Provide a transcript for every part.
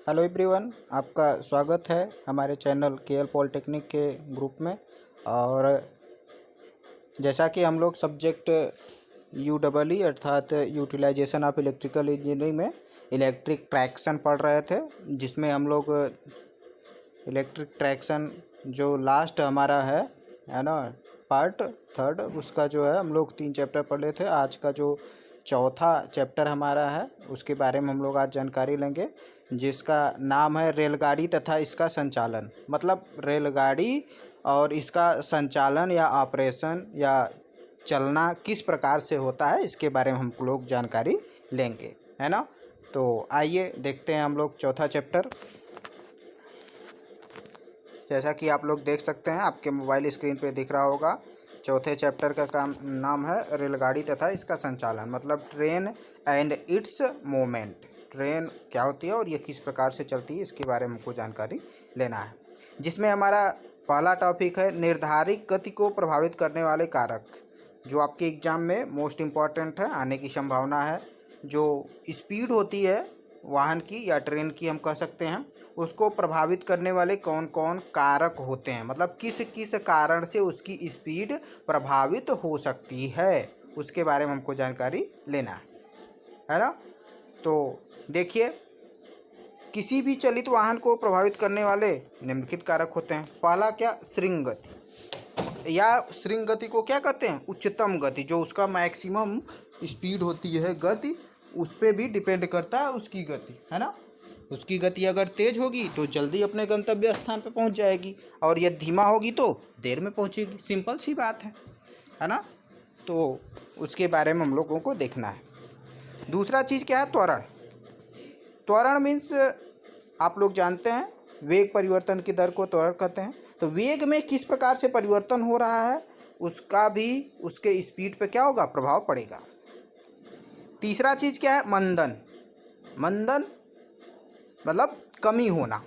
Hello everyone, आपका स्वागत है हमारे चैनल केएल पॉलिटेक्निक के ग्रुप में। और जैसा कि हम लोग सब्जेक्ट यूडब्ल्यू अर्थात यूटिलाइजेशन ऑफ इलेक्ट्रिकल इंजीनियरिंग में इलेक्ट्रिक ट्रैक्शन पढ़ रहे थे, जिसमें हम लोग इलेक्ट्रिक ट्रैक्शन जो लास्ट हमारा है ना, पार्ट थर्ड, उसका जो है हम लोग 3 चैप्टर पढ़ रहे थे। आज का जो चौथा चैप्टर हमारा है उसके बारे में हम लोग आज जानकारी लेंगे, जिसका नाम है रेलगाड़ी तथा इसका संचालन। मतलब रेलगाड़ी और इसका संचालन या ऑपरेशन या चलना किस प्रकार से होता है, इसके बारे में हम लोग जानकारी लेंगे, है ना। तो आइए देखते हैं हम लोग चौथा चैप्टर। जैसा कि आप लोग देख सकते हैं, आपके मोबाइल स्क्रीन पे दिख रहा होगा। चौथे चैप्टर का नाम है रेलगाड़ी तथा इसका संचालन, मतलब train and it's movement. Train क्या होती है और ये किस प्रकार से चलती है, इसके बारे में हमको जानकारी लेना है। जिसमें हमारा पहला टॉपिक है निर्धारित गति को प्रभावित करने वाले कारक, जो आपके एग्जाम में मोस्ट इम्पॉर्टेंट है, आने की संभावना है। जो स्पीड होती है वाहन की या ट्रेन की हम कह सकते हैं, उसको प्रभावित करने वाले कौन कौन कारक होते हैं, मतलब किस किस कारण से उसकी स्पीड प्रभावित हो सकती है, उसके बारे में हमको जानकारी लेना है ना। तो देखिए, किसी भी चलित वाहन को प्रभावित करने वाले निम्नलिखित कारक होते हैं। पहला क्या, श्रृंग गति, या श्रृंग गति को क्या कहते हैं, उच्चतम गति। जो उसका मैक्सिमम स्पीड होती है गति, उस पर भी डिपेंड करता है उसकी गति, है ना। उसकी गति अगर तेज होगी तो जल्दी अपने गंतव्य स्थान पर पहुंच जाएगी, और यदि धीमा होगी तो देर में पहुंचेगी। सिंपल सी बात है ना। तो उसके बारे में हम लोगों को देखना है। दूसरा चीज़ क्या है, त्वरण। त्वरण मीन्स आप लोग जानते हैं वेग परिवर्तन की दर को त्वरण कहते हैं। तो वेग में किस प्रकार से परिवर्तन हो रहा है, उसका भी उसके स्पीड पे क्या होगा, प्रभाव पड़ेगा। तीसरा चीज़ क्या है, मंदन। मंदन मतलब कमी होना,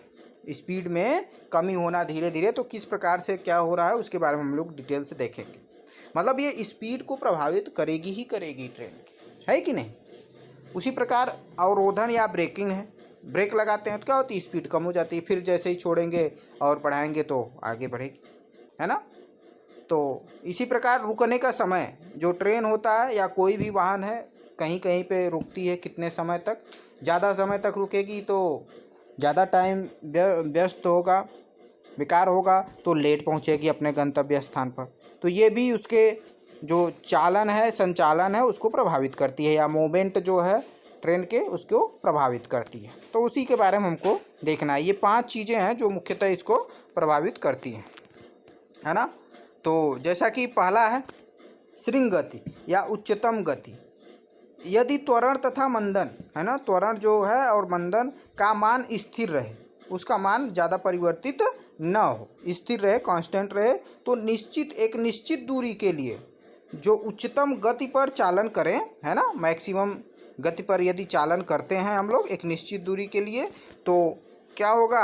स्पीड में कमी होना धीरे धीरे। तो किस प्रकार से क्या हो रहा है उसके बारे में हम लोग डिटेल से देखेंगे। मतलब ये स्पीड को प्रभावित करेगी ही करेगी ट्रेन की, है कि नहीं। उसी प्रकार अवरोधन या ब्रेकिंग है। ब्रेक लगाते हैं तो क्या होती है, स्पीड कम हो जाती है, फिर जैसे ही छोड़ेंगे और बढ़ाएंगे तो आगे बढ़ेगी, है ना। तो इसी प्रकार रुकने का समय, जो ट्रेन होता है या कोई भी वाहन है, कहीं कहीं पे रुकती है कितने समय तक, ज़्यादा समय तक रुकेगी तो ज़्यादा टाइम व्यस्त होगा, बेकार होगा, तो लेट पहुंचेगी अपने गंतव्य स्थान पर। तो ये भी उसके जो चालन है, संचालन है, उसको प्रभावित करती है, या मूवमेंट जो है ट्रेन के उसको प्रभावित करती है। तो उसी के बारे में हमको देखना है। ये 5 चीज़ें हैं जो मुख्यतः इसको प्रभावित करती हैं, है ना। तो जैसा कि पहला है श्रृंग गति या उच्चतम गति। यदि त्वरण तथा मंदन, है ना, त्वरण जो है और मंदन का मान स्थिर रहे, उसका मान ज़्यादा परिवर्तित न हो, स्थिर रहे, कांस्टेंट रहे, तो एक निश्चित दूरी के लिए जो उच्चतम गति पर चालन करें, है ना, मैक्सिमम गति पर यदि चालन करते हैं हम लोग एक निश्चित दूरी के लिए, तो क्या होगा,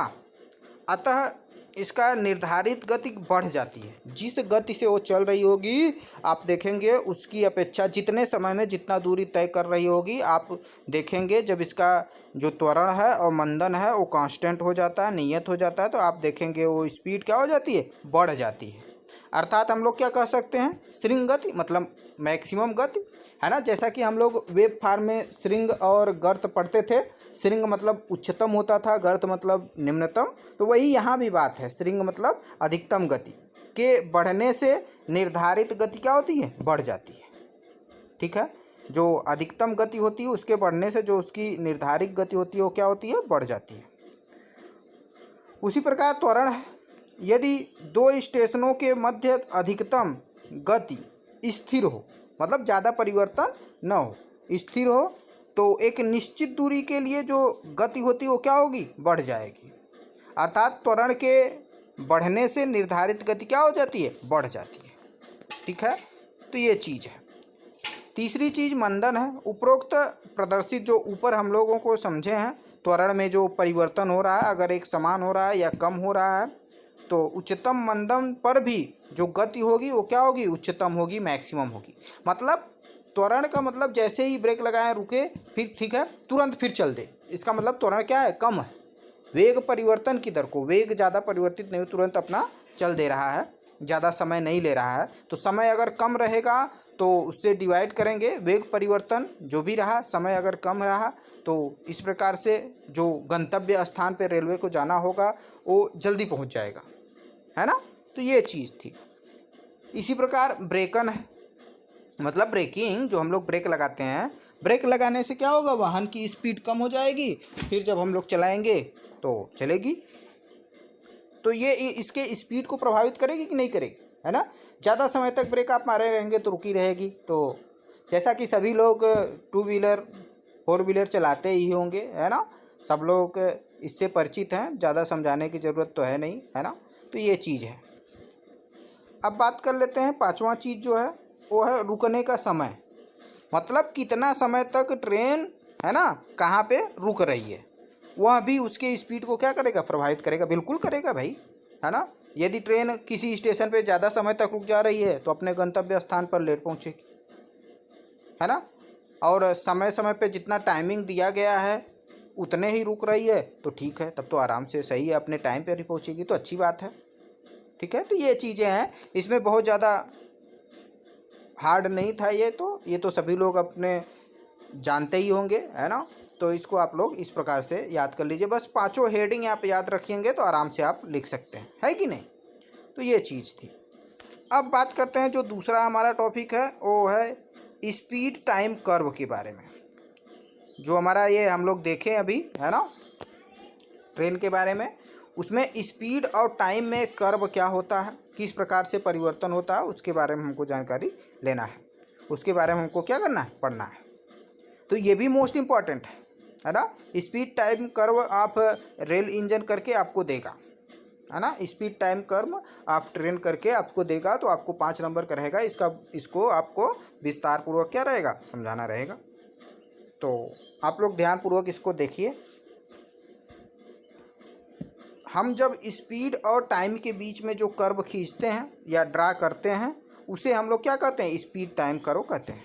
अतः इसका निर्धारित गति बढ़ जाती है। जिस गति से वो चल रही होगी, आप देखेंगे उसकी अपेक्षा जितने समय में जितना दूरी तय कर रही होगी, आप देखेंगे जब इसका जो त्वरण है और मंदन है वो कांस्टेंट हो जाता है, नियत हो जाता है, तो आप देखेंगे वो स्पीड क्या हो जाती है, बढ़ जाती है। अर्थात हम लोग क्या कह सकते हैं, श्रृंग गति मतलब मैक्सिमम गति, है ना। जैसा कि हम लोग वेब फार्म में श्रृंग और गर्त पढ़ते थे। श्रृंग मतलब उच्चतम होता था, गर्त मतलब निम्नतम। तो वही यहाँ भी बात है, श्रृंग मतलब अधिकतम गति के बढ़ने से निर्धारित गति क्या होती है, बढ़ जाती है, ठीक है। जो अधिकतम गति होती है उसके बढ़ने से जो उसकी निर्धारित गति होती है वो क्या होती है, बढ़ जाती है। उसी प्रकार त्वरण है। यदि 2 स्टेशनों के मध्य अधिकतम गति स्थिर हो, मतलब ज़्यादा परिवर्तन न हो, स्थिर हो, तो एक निश्चित दूरी के लिए जो गति होती है वो क्या होगी, बढ़ जाएगी। अर्थात त्वरण के बढ़ने से निर्धारित गति क्या हो जाती है, बढ़ जाती है, ठीक है। तो ये चीज़ है। तीसरी चीज़ मंदन है। उपरोक्त प्रदर्शित जो ऊपर हम लोगों को समझे हैं, त्वरण में जो परिवर्तन हो रहा है, अगर एक समान हो रहा है या कम हो रहा है, तो उच्चतम मंदन पर भी जो गति होगी वो क्या होगी, उच्चतम होगी, मैक्सिमम होगी। मतलब त्वरण का मतलब जैसे ही ब्रेक लगाएं, रुके, फिर ठीक है, तुरंत फिर चल दे, इसका मतलब त्वरण क्या है, कम है। वेग परिवर्तन की दर को, वेग ज़्यादा परिवर्तित नहीं, तुरंत अपना चल दे रहा है, ज़्यादा समय नहीं ले रहा है, तो समय अगर कम रहेगा तो उससे डिवाइड करेंगे, वेग परिवर्तन जो भी रहा, समय अगर कम रहा तो इस प्रकार से जो गंतव्य स्थान पे रेलवे को जाना होगा वो जल्दी पहुंच जाएगा, है ना। तो ये चीज़ थी। इसी प्रकार ब्रेकन है, मतलब ब्रेकिंग, जो हम लोग ब्रेक लगाते हैं, ब्रेक लगाने से क्या होगा, वाहन की स्पीड कम हो जाएगी, फिर जब हम लोग चलाएंगे तो चलेगी। तो ये इसके स्पीड को प्रभावित करेगी कि नहीं करेगी, है ना। ज़्यादा समय तक ब्रेक आप मारे रहेंगे तो रुकी रहेगी। तो जैसा कि सभी लोग टू व्हीलर फोर व्हीलर चलाते ही होंगे, है ना, सब लोग इससे परिचित हैं, ज़्यादा समझाने की ज़रूरत तो है नहीं, है ना। तो ये चीज़ है। अब बात कर लेते हैं पांचवा चीज़ जो है वो है रुकने का समय, मतलब कितना समय तक ट्रेन, है ना, कहाँ पे रुक रही है, वह भी उसके स्पीड को क्या करेगा, प्रभावित करेगा, बिल्कुल करेगा भाई, है ना। यदि ट्रेन किसी स्टेशन पे ज़्यादा समय तक रुक जा रही है तो अपने गंतव्य स्थान पर लेट पहुँचेगी, है ना। और समय समय पे जितना टाइमिंग दिया गया है उतने ही रुक रही है तो ठीक है, तब तो आराम से सही है, अपने टाइम पर ही पहुँचेगी तो अच्छी बात है, ठीक है। तो ये चीज़ें हैं, इसमें बहुत ज़्यादा हार्ड नहीं था ये तो सभी लोग अपने जानते ही होंगे, है ना। तो इसको आप लोग इस प्रकार से याद कर लीजिए, बस पांचों हेडिंग आप याद रखेंगे तो आराम से आप लिख सकते हैं, है कि नहीं। तो ये चीज़ थी। अब बात करते हैं जो दूसरा हमारा टॉपिक है वो है स्पीड टाइम कर्व के बारे में, जो हमारा ये हम लोग देखें अभी, है ना, ट्रेन के बारे में। उसमें स्पीड और टाइम में कर्व क्या होता है, किस प्रकार से परिवर्तन होता है, उसके बारे में हमको जानकारी लेना है, उसके बारे में हमको क्या करना है, पढ़ना है। तो ये भी मोस्ट इम्पॉर्टेंट है ना। स्पीड टाइम कर्व आप रेल इंजन करके आपको देगा, है ना। स्पीड टाइम कर्व आप ट्रेन करके आपको देगा तो आपको 5 नंबर का रहेगा, इसको आपको विस्तार पूर्वक क्या रहेगा, समझाना रहेगा। तो आप लोग ध्यानपूर्वक इसको देखिए। हम जब स्पीड और टाइम के बीच में जो कर्व खींचते हैं या ड्रा करते हैं उसे हम लोग क्या कहते हैं, स्पीड टाइम कर्व कहते हैं,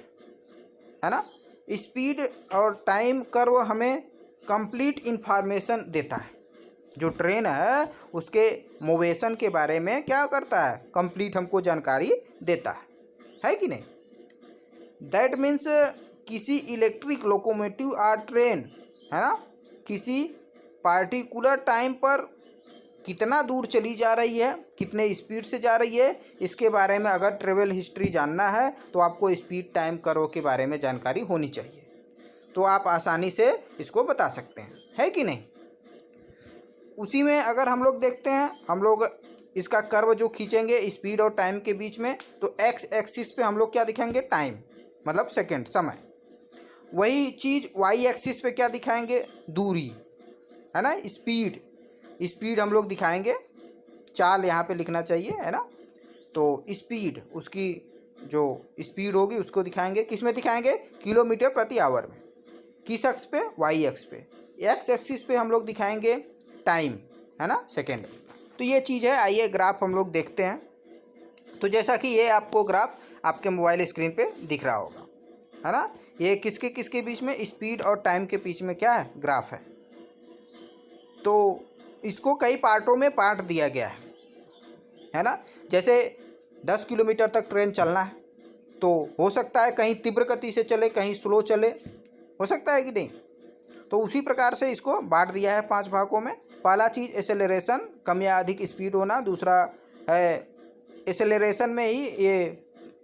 है ना। स्पीड और टाइम कर्व हमें कंप्लीट इन्फॉर्मेशन देता है, जो ट्रेन है उसके मोवेशन के बारे में क्या करता है, कंप्लीट हमको जानकारी देता है कि नहीं। दैट मीन्स किसी इलेक्ट्रिक लोकोमोटिव और ट्रेन, है ना, किसी पार्टिकुलर टाइम पर कितना दूर चली जा रही है, कितने स्पीड से जा रही है, इसके बारे में अगर ट्रेवल हिस्ट्री जानना है तो आपको स्पीड टाइम कर्व के बारे में जानकारी होनी चाहिए, तो आप आसानी से इसको बता सकते हैं, है कि नहीं। उसी में अगर हम लोग देखते हैं, हम लोग इसका कर्व जो खींचेंगे स्पीड और टाइम के बीच में, तो एक्स एक्सिस पे हम लोग क्या दिखाएंगे, टाइम, मतलब सेकेंड, समय। वही चीज़ वाई एक्सिस पे क्या दिखाएंगे, दूरी, है ना, स्पीड। स्पीड हम लोग दिखाएंगे, चाल यहाँ पे लिखना चाहिए, है ना। तो स्पीड, उसकी जो स्पीड होगी उसको दिखाएंगे, किस में दिखाएंगे, किलोमीटर प्रति आवर में। किस अक्ष पे, वाई अक्ष पे। एक्स एक्सिस पे हम लोग दिखाएंगे टाइम, है ना, सेकेंड। तो ये चीज़ है। आइए ग्राफ हम लोग देखते हैं। तो जैसा कि ये आपको ग्राफ आपके मोबाइल स्क्रीन पे दिख रहा होगा, है ना। ये किसके किसके बीच में, स्पीड और टाइम के बीच में क्या है, ग्राफ है। तो इसको कई पार्टों में पार्ट दिया गया है ना। जैसे 10 किलोमीटर तक ट्रेन चलना है तो हो सकता है कहीं तीव्र गति से चले, कहीं स्लो चले, हो सकता है कि नहीं। तो उसी प्रकार से इसको बांट दिया है 5 भागों में। पहला चीज़ एसेलरेशन, कम या अधिक स्पीड होना। दूसरा है एसेलरेशन में ही ये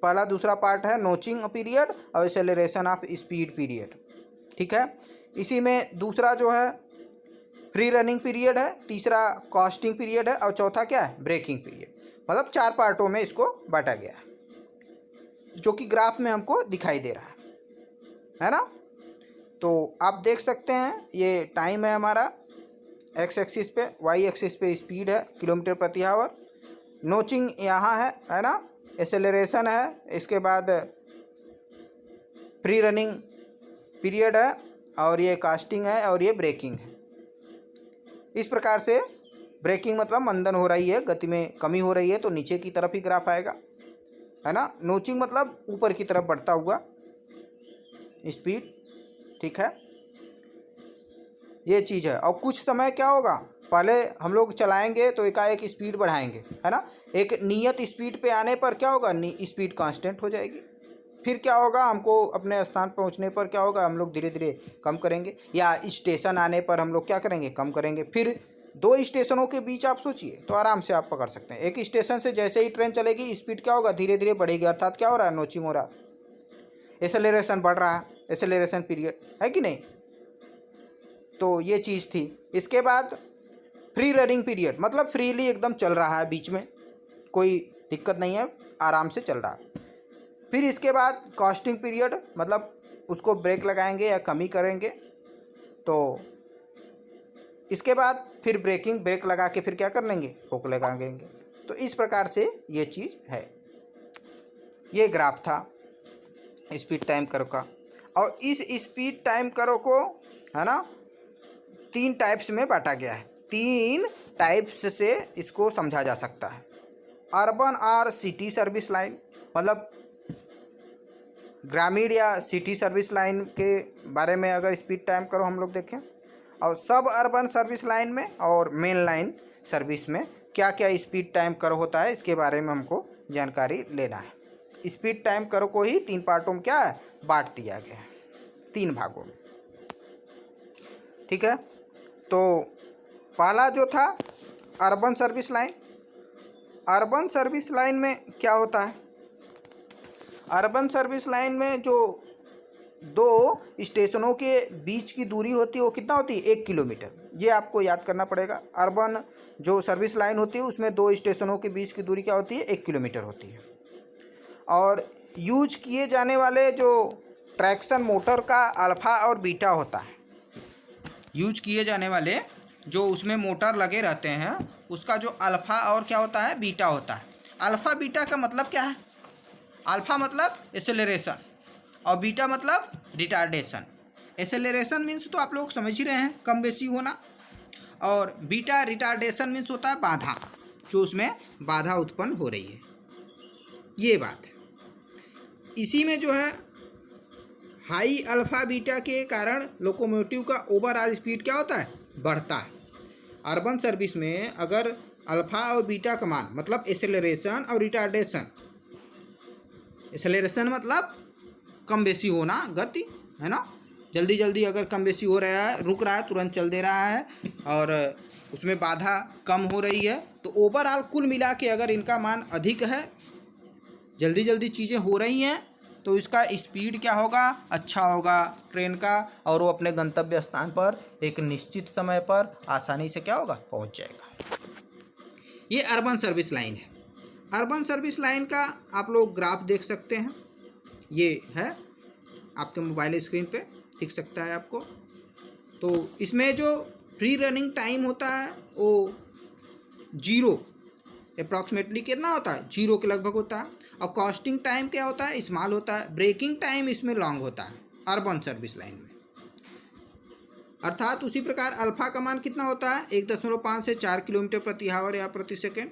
पहला दूसरा पार्ट है नोचिंग पीरियड और एसेलरेशन ऑफ स्पीड पीरियड, ठीक है। इसी में दूसरा जो है फ्री रनिंग पीरियड है, तीसरा कॉस्टिंग पीरियड है और चौथा क्या है, ब्रेकिंग पीरियड। मतलब 4 पार्टों में इसको बांटा गया है, जो कि ग्राफ में हमको दिखाई दे रहा है ना। तो आप देख सकते हैं ये टाइम है हमारा एक्स एक्सिस पे, वाई एक्सिस पे स्पीड है किलोमीटर प्रति आवर, नोचिंग यहाँ है ना, एसेलरेशन है, इसके बाद फ्री रनिंग पीरियड है और ये कास्टिंग है और ये ब्रेकिंग है। इस प्रकार से ब्रेकिंग मतलब मंदन हो रही है, गति में कमी हो रही है तो नीचे की तरफ ही ग्राफ आएगा, है ना। नोचिंग मतलब ऊपर की तरफ बढ़ता हुआ स्पीड, ठीक है, ये चीज़ है। और कुछ समय क्या होगा, पहले हम लोग चलाएंगे तो एकाएक स्पीड बढ़ाएंगे, है ना। एक नियत स्पीड पे आने पर क्या होगा, स्पीड कांस्टेंट हो जाएगी। फिर क्या होगा, हमको अपने स्थान पहुंचने पर क्या होगा, हम लोग धीरे धीरे कम करेंगे, या स्टेशन आने पर हम लोग क्या करेंगे, कम करेंगे। फिर 2 स्टेशनों के बीच आप सोचिए तो आराम से आप पकड़ सकते हैं। एक स्टेशन से जैसे ही ट्रेन चलेगी स्पीड क्या होगा, धीरे धीरे बढ़ेगी, अर्थात क्या हो रहा है, नोचिंग हो रहा है, एसेलरेशन बढ़ रहा है, एसेलरेशन पीरियड है कि नहीं। तो ये चीज़ थी। इसके बाद फ्री रनिंग पीरियड, मतलब फ्रीली एकदम चल रहा है, बीच में कोई दिक्कत नहीं है, आराम से चल रहा है। फिर इसके बाद कॉस्टिंग पीरियड, मतलब उसको ब्रेक लगाएंगे या कमी करेंगे। तो इसके बाद फिर ब्रेक लगा के फिर क्या कर लेंगे, हुक लगा लेंगे। तो इस प्रकार से ये चीज़ है। ये ग्राफ था स्पीड टाइम कर्व का। और इस स्पीड टाइम कर्व को, है ना, 3 टाइप्स में बांटा गया है। 3 टाइप्स से इसको समझा जा सकता है। अर्बन और सिटी सर्विस लाइन, मतलब ग्रामीण या सिटी सर्विस लाइन के बारे में अगर स्पीड टाइम कर्व हम लोग देखें, और सब अर्बन सर्विस लाइन में और मेन लाइन सर्विस में क्या क्या स्पीड टाइम कर्व होता है, इसके बारे में हमको जानकारी लेना है। स्पीड टाइम कर्व को ही 3 पार्टों में क्या है, बांट दिया गया है, 3 भागों में। ठीक है। तो पहला जो था urban service line. Urban service line में क्या होता है, अर्बन सर्विस लाइन में जो 2 स्टेशनों के बीच की दूरी होती है वो कितना होती है, 1 किलोमीटर। ये आपको याद करना पड़ेगा। अर्बन जो सर्विस लाइन होती है उसमें 2 स्टेशनों के बीच की दूरी क्या होती है, 1 किलोमीटर होती है। और यूज किए जाने वाले जो ट्रैक्शन मोटर का अल्फ़ा और बीटा होता है, यूज किए जाने वाले जो उसमें मोटर लगे रहते हैं उसका जो अल्फ़ा और क्या होता है, बीटा होता है। अल्फ़ा बीटा का मतलब क्या है, अल्फ़ा मतलब एक्सेलरेशन और बीटा मतलब रिटार्डेशन। एक्सेलरेशन मीन्स तो आप लोग समझ ही रहे हैं, कम बेसी होना, और बीटा रिटार्डेशन मीन्स होता है बाधा, जो उसमें बाधा उत्पन्न हो रही है, ये बात है। इसी में जो है हाई अल्फ़ा बीटा के कारण लोकोमोटिव का ओवरऑल स्पीड क्या होता है, बढ़ता है। अर्बन सर्विस में अगर अल्फ़ा और बीटा का मान, मतलब एक्सेलरेशन और रिटार्डेशन, एक्सेलरेशन मतलब कम बेसी होना, गति, है ना, जल्दी जल्दी अगर कम बेसी हो रहा है, रुक रहा है, तुरंत चल दे रहा है, और उसमें बाधा कम हो रही है, तो ओवरऑल कुल मिला के अगर इनका मान अधिक है, जल्दी जल्दी चीज़ें हो रही हैं, तो इसका स्पीड क्या होगा, अच्छा होगा ट्रेन का, और वो अपने गंतव्य स्थान पर एक निश्चित समय पर आसानी से क्या होगा, पहुंच जाएगा। ये अर्बन सर्विस लाइन है। अर्बन सर्विस लाइन का आप लोग ग्राफ देख सकते हैं, ये है आपके मोबाइल स्क्रीन पे दिख सकता है आपको। तो इसमें जो फ्री रनिंग टाइम होता है वो 0 अप्रॉक्सीमेटली कितना होता है, 0 के लगभग होता है। और कॉस्टिंग टाइम क्या होता है, स्मॉल होता है। ब्रेकिंग टाइम इसमें लॉन्ग होता है अर्बन सर्विस लाइन में। अर्थात उसी प्रकार अल्फ़ा का मान कितना होता है, 1.5 से 4 किलोमीटर प्रति आवर या प्रति सेकेंड।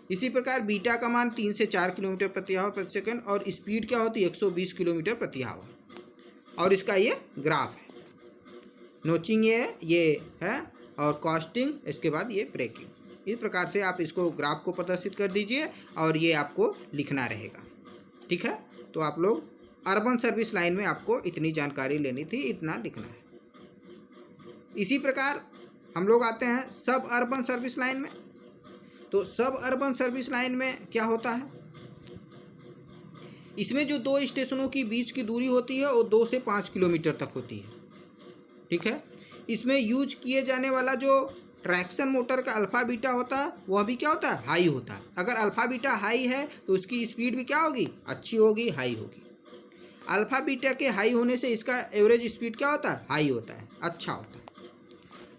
इसी प्रकार बीटा का मान 3 से 4 किलोमीटर प्रति आवर प्रति सेकेंड, और स्पीड क्या होती है, 120 किलोमीटर प्रति आवर। और इसका ये ग्राफ है, नोचिंग ये है, और कॉस्टिंग, इसके बाद ये ब्रेकिंग। इस प्रकार से आप इसको ग्राफ को प्रदर्शित कर दीजिए और ये आपको लिखना रहेगा। ठीक है। तो आप लोग अर्बन सर्विस लाइन में आपको इतनी जानकारी लेनी थी, इतना लिखना है। इसी प्रकार हम लोग आते हैं सब अर्बन सर्विस लाइन में। तो सब अर्बन सर्विस लाइन में क्या होता है, इसमें जो 2 स्टेशनों की बीच की दूरी होती है वो 2 से 5 किलोमीटर तक होती है। ठीक है। इसमें यूज किए जाने वाला जो ट्रैक्शन मोटर का अल्फ़ा बीटा होता है वह भी क्या होता है, हाई होता है। अगर अल्फ़ा बीटा हाई है तो उसकी स्पीड भी क्या होगी, अच्छी होगी, हाई होगी। अल्फ़ा बीटा के हाई होने से इसका एवरेज स्पीड क्या होता है, हाई होता है, अच्छा होता है।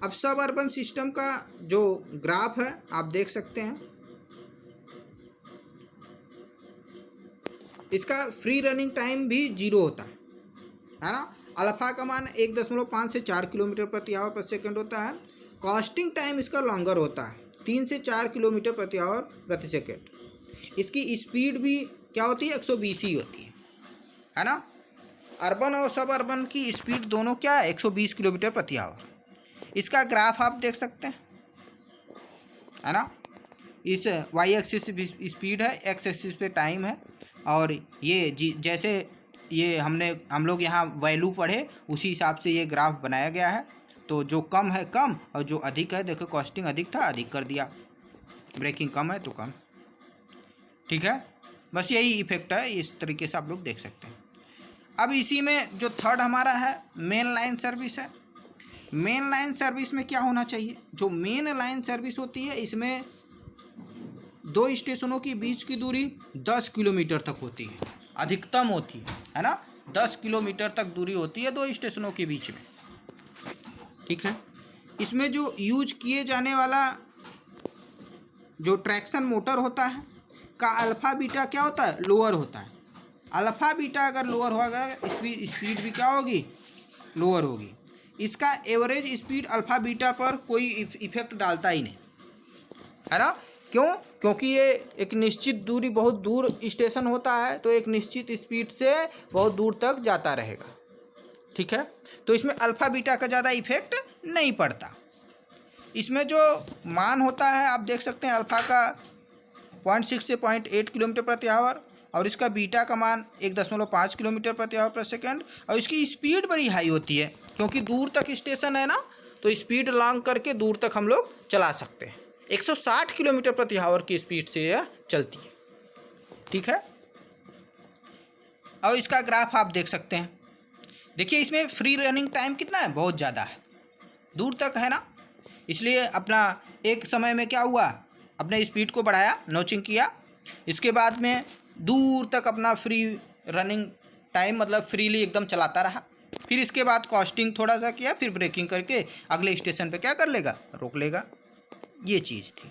अब सब अर्बन सिस्टम का जो ग्राफ है आप देख सकते हैं, इसका फ्री रनिंग टाइम भी 0 होता है ना। अल्फ़ा का मान 1.5 से 4 किलोमीटर प्रति आवर प्रति सेकंड होता है। कॉस्टिंग टाइम इसका लॉन्गर होता है, 3 से 4 किलोमीटर प्रति आवर प्रति सेकंड। इसकी स्पीड भी क्या होती है, 120 ही होती है ना। अर्बन और सब अर्बन की स्पीड दोनों क्या है, 120 किलोमीटर प्रति आवर। इसका ग्राफ आप देख सकते हैं, है ना। इस वाई एक्सिस स्पीड है, एक्स एक्सिस पे टाइम है, और ये जैसे ये हम लोग यहाँ वैल्यू पढ़े उसी हिसाब से ये ग्राफ बनाया गया है। तो जो कम है कम, और जो अधिक है, देखो कॉस्टिंग अधिक था अधिक कर दिया, ब्रेकिंग कम है तो कम। ठीक है, बस यही इफेक्ट है, इस तरीके से आप लोग देख सकते हैं। अब इसी में जो थर्ड हमारा है मेन लाइन सर्विस है। मेन लाइन सर्विस में क्या होना चाहिए, जो मेन लाइन सर्विस होती है इसमें दो स्टेशनों के बीच की दूरी 10 किलोमीटर तक होती है, अधिकतम होती है ना, 10 किलोमीटर तक दूरी होती है दो स्टेशनों के बीच में। ठीक है, इसमें जो यूज किए जाने वाला जो ट्रैक्शन मोटर होता है का अल्फ़ा बीटा क्या होता है, लोअर होता है। अल्फ़ा बीटा अगर लोअर होगा स्पीड भी क्या होगी, लोअर होगी। इसका एवरेज स्पीड अल्फ़ा बीटा पर कोई इफेक्ट डालता ही नहीं, है ना। क्यों, क्योंकि ये एक निश्चित दूरी, बहुत दूर स्टेशन होता है तो एक निश्चित स्पीड से बहुत दूर तक जाता रहेगा। ठीक है, तो इसमें अल्फ़ा बीटा का ज़्यादा इफेक्ट नहीं पड़ता। इसमें जो मान होता है आप देख सकते हैं, अल्फ़ा का 0.6 से 0.8 किलोमीटर प्रति आवर, और इसका बीटा का मान 1.5 किलोमीटर प्रति आवर पर सेकेंड। और इसकी स्पीड बड़ी हाई होती है, क्योंकि दूर तक स्टेशन है ना, तो स्पीड लॉन्ग करके दूर तक हम लोग चला सकते हैं। 160 किलोमीटर प्रति आवर की स्पीड से यह चलती है। ठीक है, और इसका ग्राफ आप देख सकते हैं। देखिए इसमें फ्री रनिंग टाइम कितना है, बहुत ज़्यादा है, दूर तक है ना। इसलिए अपना एक समय में क्या हुआ, अपने स्पीड को बढ़ाया, नोचिंग किया, इसके बाद में दूर तक अपना फ्री रनिंग टाइम मतलब फ्रीली एकदम चलाता रहा। फिर इसके बाद कॉस्टिंग थोड़ा सा किया, फिर ब्रेकिंग करके अगले स्टेशन पे क्या कर लेगा, रोक लेगा। ये चीज़ थी।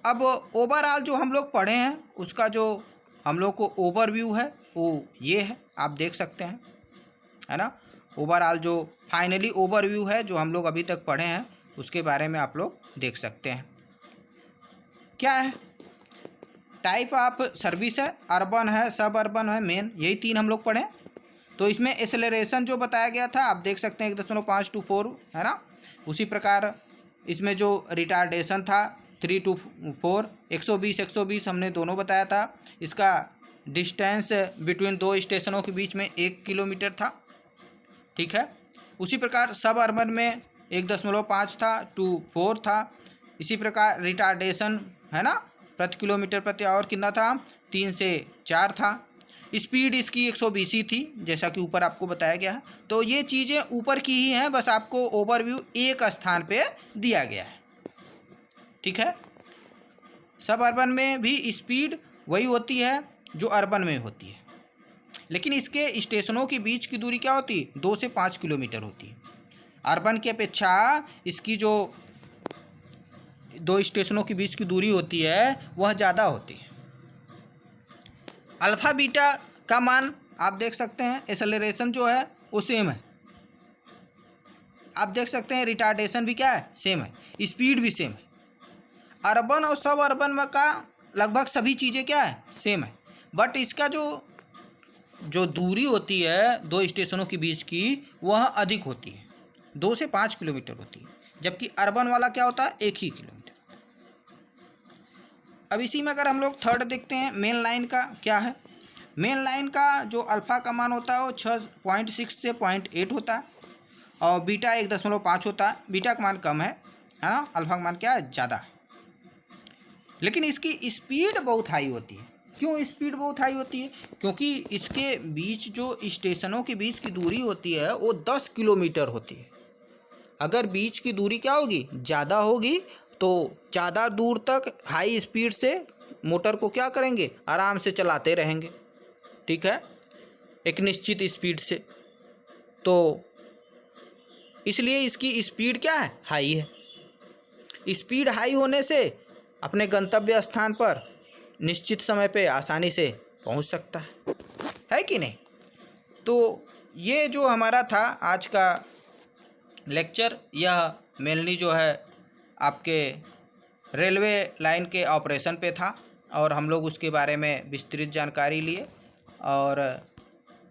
अब ओवरऑल जो हम लोग पढ़े हैं उसका जो हम लोग को ओवरव्यू है वो ये है, आप देख सकते हैं, है ना। ओवरऑल जो फाइनली ओवरव्यू है जो हम लोग अभी तक पढ़े हैं उसके बारे में आप लोग देख सकते हैं। क्या है, टाइप ऑफ सर्विस है, अर्बन है, सब अर्बन है, मेन, यही तीन हम लोग पढ़े। तो इसमें एक्सेलरेशन जो बताया गया था आप देख सकते हैं 1.5 to 4, है ना। उसी प्रकार इसमें जो रिटार्डेशन था 3 to 4, 120 हमने दोनों बताया था। इसका डिस्टेंस बिटवीन दो स्टेशनों के बीच में 1 किलोमीटर था। ठीक है, उसी प्रकार सब अर्बन में 1.5 था, 2 4 था। इसी प्रकार रिटार्डेशन है ना, प्रति किलोमीटर प्रति आवर कितना था, 3 से 4 था। स्पीड इसकी 120 ही थी, जैसा कि ऊपर आपको बताया गया है। तो ये चीज़ें ऊपर की ही हैं, बस आपको ओवरव्यू एक स्थान पे दिया गया है। ठीक है, सब अर्बन में भी स्पीड वही होती है जो अर्बन में होती है, लेकिन इसके स्टेशनों के बीच की दूरी क्या होती है, 2 से 5 किलोमीटर होती है। अर्बन की अपेक्षा इसकी जो दो स्टेशनों के बीच की दूरी होती है वह ज़्यादा होती है। अल्फ़ा बीटा का मान आप देख सकते हैं, एक्सेलरेशन जो है वो सेम है, आप देख सकते हैं। रिटार्डेशन भी क्या है, सेम है, स्पीड भी सेम है। अर्बन और सब अर्बन में का लगभग सभी चीज़ें क्या है, सेम है। बट इसका जो दूरी होती है दो स्टेशनों के बीच की वह अधिक होती है, 2 से 5 किलोमीटर होती है, जबकि अर्बन वाला क्या होता है, 1 ही किलोमीटर। अब इसी में अगर हम लोग थर्ड देखते हैं, मेन लाइन का क्या है। मेन लाइन का जो अल्फ़ा का मान होता है वो 6.6 से 0.8 होता है, और बीटा 1.5 होता है। बीटा का मान कम है ना, अल्फ़ा का मान क्या है, ज़्यादा है। लेकिन इसकी स्पीड बहुत हाई होती है। क्यों स्पीड बहुत हाई होती है, क्योंकि इसके बीच जो स्टेशनों के बीच की दूरी होती है वो 10 किलोमीटर होती है। अगर बीच की दूरी क्या होगी, ज़्यादा होगी, तो ज़्यादा दूर तक हाई स्पीड से मोटर को क्या करेंगे, आराम से चलाते रहेंगे। ठीक है, एक निश्चित स्पीड से, तो इसलिए इसकी स्पीड क्या है, हाई है। स्पीड हाई होने से अपने गंतव्य स्थान पर निश्चित समय पे आसानी से पहुंच सकता है कि नहीं। तो ये जो हमारा था आज का लेक्चर, यह मेनली जो है आपके रेलवे लाइन के ऑपरेशन पे था, और हम लोग उसके बारे में विस्तृत जानकारी लिए, और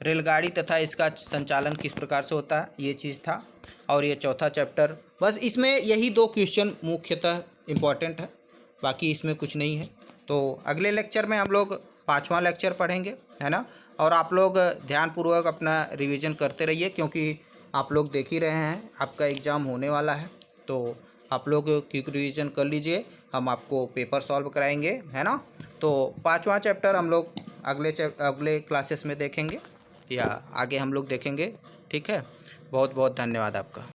रेलगाड़ी तथा इसका संचालन किस प्रकार से होता है ये चीज़ था। और ये चौथा चैप्टर, बस इसमें यही 2 क्वेश्चन मुख्यतः इम्पॉर्टेंट है। बाकी इसमें कुछ नहीं है। तो अगले लेक्चर में हम लोग 5वां लेक्चर पढ़ेंगे, है ना। और आप लोग ध्यानपूर्वक अपना रिवीजन करते रहिए, क्योंकि आप लोग देख ही रहे हैं आपका एग्ज़ाम होने वाला है। तो आप लोग क्विक रिवीजन कर लीजिए, हम आपको पेपर सॉल्व कराएंगे, है ना। तो 5वां चैप्टर हम लोग अगले क्लासेस में देखेंगे या आगे हम लोग देखेंगे। ठीक है, बहुत बहुत धन्यवाद आपका।